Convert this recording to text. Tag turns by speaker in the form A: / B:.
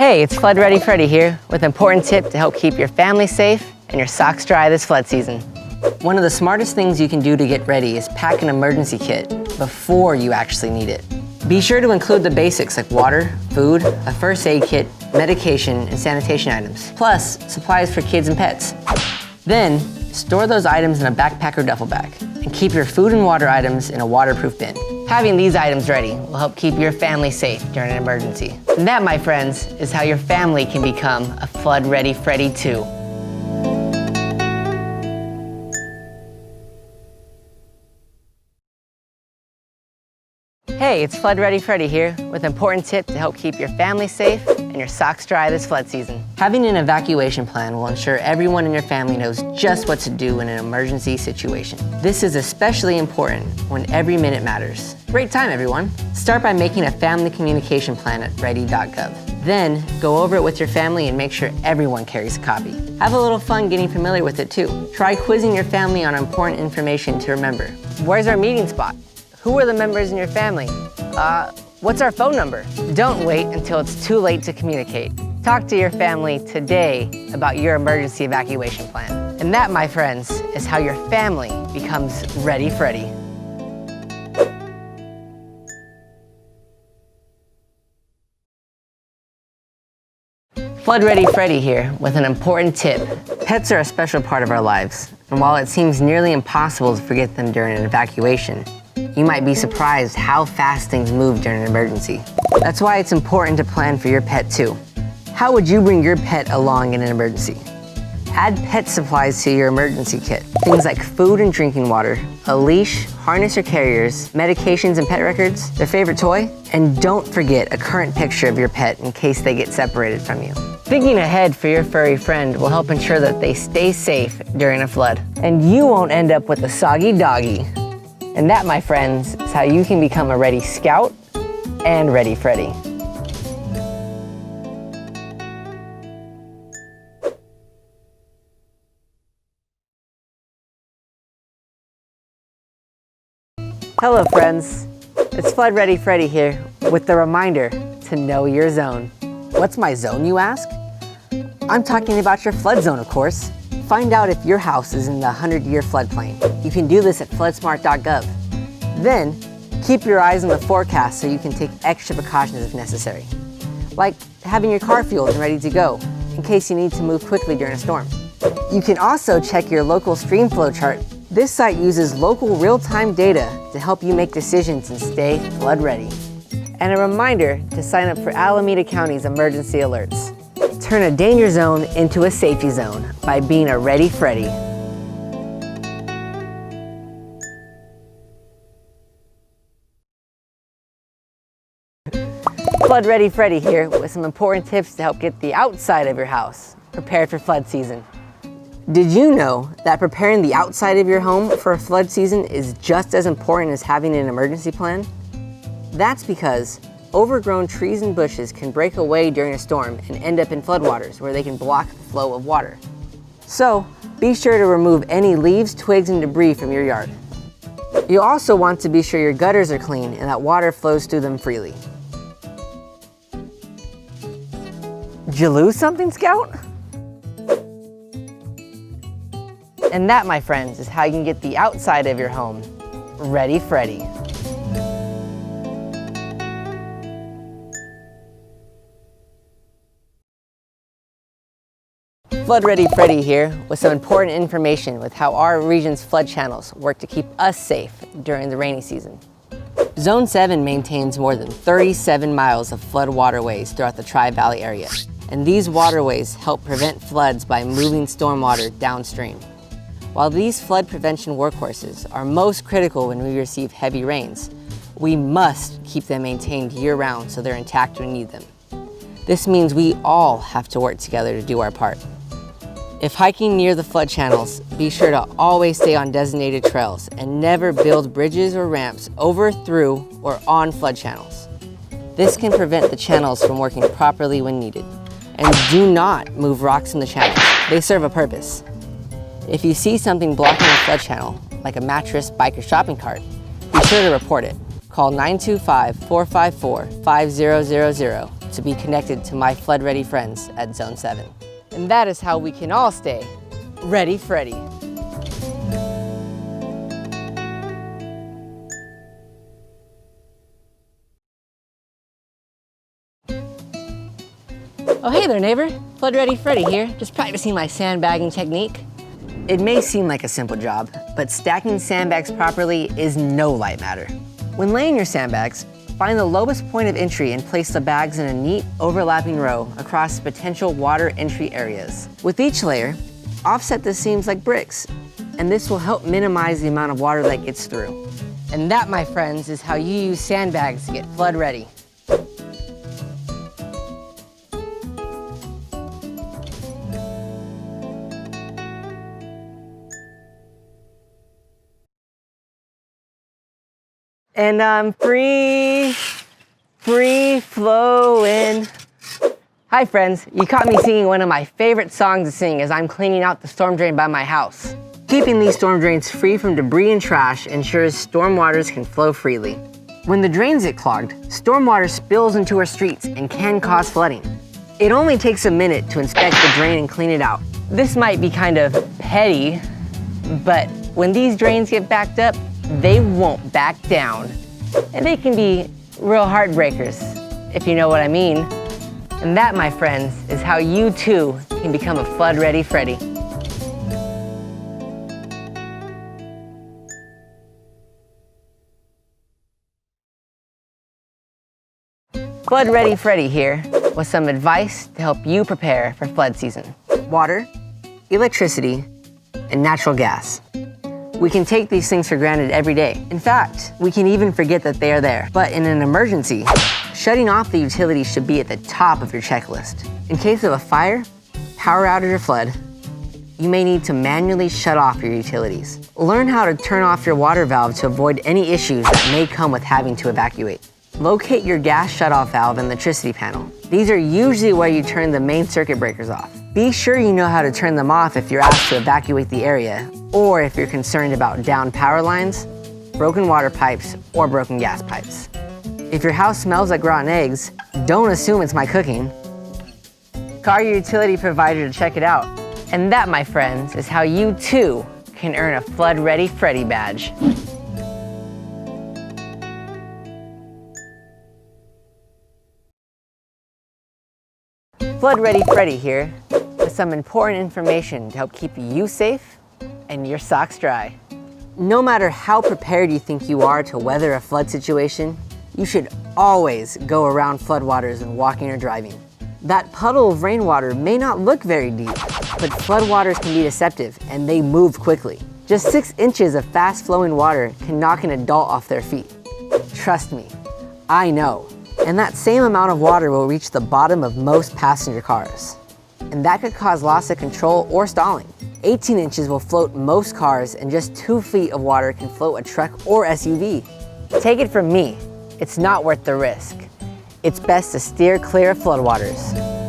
A: Hey, it's Flood Ready Freddy here with an important tip to help keep your family safe and your socks dry this flood season. One of the smartest things you can do to get ready is pack an emergency kit before you actually need it. Be sure to include the basics like water, food, a first aid kit, medication, and sanitation items, plus supplies for kids and pets. Then, store those items in a backpack or duffel bag, and keep your food and water items in a waterproof bin. Having these items ready will help keep your family safe during an emergency. And that, my friends, is how your family can become a Flood Ready Freddy too. Hey, it's Flood Ready Freddy here with an important tip to help keep your family safe and your socks dry this flood season. Having an evacuation plan will ensure everyone in your family knows just what to do in an emergency situation. This is especially important when every minute matters. Great time, everyone. Start by making a family communication plan at ready.gov. Then, go over it with your family and make sure everyone carries a copy. Have a little fun getting familiar with it too. Try quizzing your family on important information to remember. Where's our meeting spot? Who are the members in your family? What's our phone number? Don't wait until it's too late to communicate. Talk to your family today about your emergency evacuation plan. And that, my friends, is how your family becomes Ready Freddy. Flood Ready Freddy here with an important tip. Pets are a special part of our lives, and while it seems nearly impossible to forget them during an evacuation, you might be surprised how fast things move during an emergency. That's why it's important to plan for your pet too. How would you bring your pet along in an emergency? Add pet supplies to your emergency kit. Things like food and drinking water, a leash, harness or carriers, medications and pet records, their favorite toy, and don't forget a current picture of your pet in case they get separated from you. Thinking ahead for your furry friend will help ensure that they stay safe during a flood, and you won't end up with a soggy doggy. And that, my friends, is how you can become a Ready Scout and Ready Freddy. Hello, friends. It's Flood Ready Freddy here with the reminder to know your zone. What's my zone, you ask? I'm talking about your flood zone, of course. Find out if your house is in the 100-year floodplain. You can do this at floodsmart.gov. Then, keep your eyes on the forecast so you can take extra precautions if necessary. Like having your car fueled and ready to go, in case you need to move quickly during a storm. You can also check your local stream flow chart. This site uses local real-time data to help you make decisions and stay flood ready. And a reminder to sign up for Alameda County's emergency alerts. Turn a danger zone into a safety zone by being a Ready Freddy. Flood Ready Freddy here with some important tips to help get the outside of your house prepared for flood season. Did you know that preparing the outside of your home for a flood season is just as important as having an emergency plan? That's because overgrown trees and bushes can break away during a storm and end up in floodwaters where they can block the flow of water. So, be sure to remove any leaves, twigs, and debris from your yard. You also want to be sure your gutters are clean and that water flows through them freely. Did you lose something, Scout? And that, my friends, is how you can get the outside of your home Ready Freddy. Flood Ready Freddy here with some important information with how our region's flood channels work to keep us safe during the rainy season. Zone 7 maintains more than 37 miles of flood waterways throughout the Tri-Valley area, and these waterways help prevent floods by moving stormwater downstream. While these flood prevention workhorses are most critical when we receive heavy rains, we must keep them maintained year-round so they're intact when we need them. This means we all have to work together to do our part. If hiking near the flood channels, be sure to always stay on designated trails and never build bridges or ramps over, through, or on flood channels. This can prevent the channels from working properly when needed. And do not move rocks in the channels. They serve a purpose. If you see something blocking a flood channel, like a mattress, bike, or shopping cart, be sure to report it. Call 925-454-5000 to be connected to my flood-ready friends at Zone 7. And that is how we can all stay ready, Freddy. Oh, hey there, neighbor. Flood Ready Freddy here, just practicing my sandbagging technique. It may seem like a simple job, but stacking sandbags properly is no light matter. When laying your sandbags, find the lowest point of entry and place the bags in a neat, overlapping row across potential water entry areas. With each layer, offset the seams like bricks, and this will help minimize the amount of water that gets through. And that, my friends, is how you use sandbags to get flood ready. And I'm free flowing. Hi friends, you caught me singing one of my favorite songs to sing as I'm cleaning out the storm drain by my house. Keeping these storm drains free from debris and trash ensures storm waters can flow freely. When the drains get clogged, storm water spills into our streets and can cause flooding. It only takes a minute to inspect the drain and clean it out. This might be kind of petty, but when these drains get backed up, they won't back down. And they can be real heartbreakers, if you know what I mean. And that, my friends, is how you too can become a flood-ready Freddy. Flood-ready Freddy here with some advice to help you prepare for flood season. Water, electricity, and natural gas. We can take these things for granted every day. In fact, we can even forget that they are there. But in an emergency, shutting off the utilities should be at the top of your checklist. In case of a fire, power outage or flood, you may need to manually shut off your utilities. Learn how to turn off your water valve to avoid any issues that may come with having to evacuate. Locate your gas shutoff valve and electricity panel. These are usually where you turn the main circuit breakers off. Be sure you know how to turn them off if you're asked to evacuate the area, or if you're concerned about downed power lines, broken water pipes, or broken gas pipes. If your house smells like rotten eggs, don't assume it's my cooking. Call your utility provider to check it out. And that, my friends, is how you too can earn a Flood-Ready Freddy badge. Flood-Ready Freddy here with some important information to help keep you safe and your socks dry. No matter how prepared you think you are to weather a flood situation, you should always go around floodwaters when walking or driving. That puddle of rainwater may not look very deep, but floodwaters can be deceptive and they move quickly. Just 6 inches of fast-flowing water can knock an adult off their feet. Trust me, I know. And that same amount of water will reach the bottom of most passenger cars. And that could cause loss of control or stalling. 18 inches will float most cars, and just 2 feet of water can float a truck or SUV. Take it from me, it's not worth the risk. It's best to steer clear of floodwaters.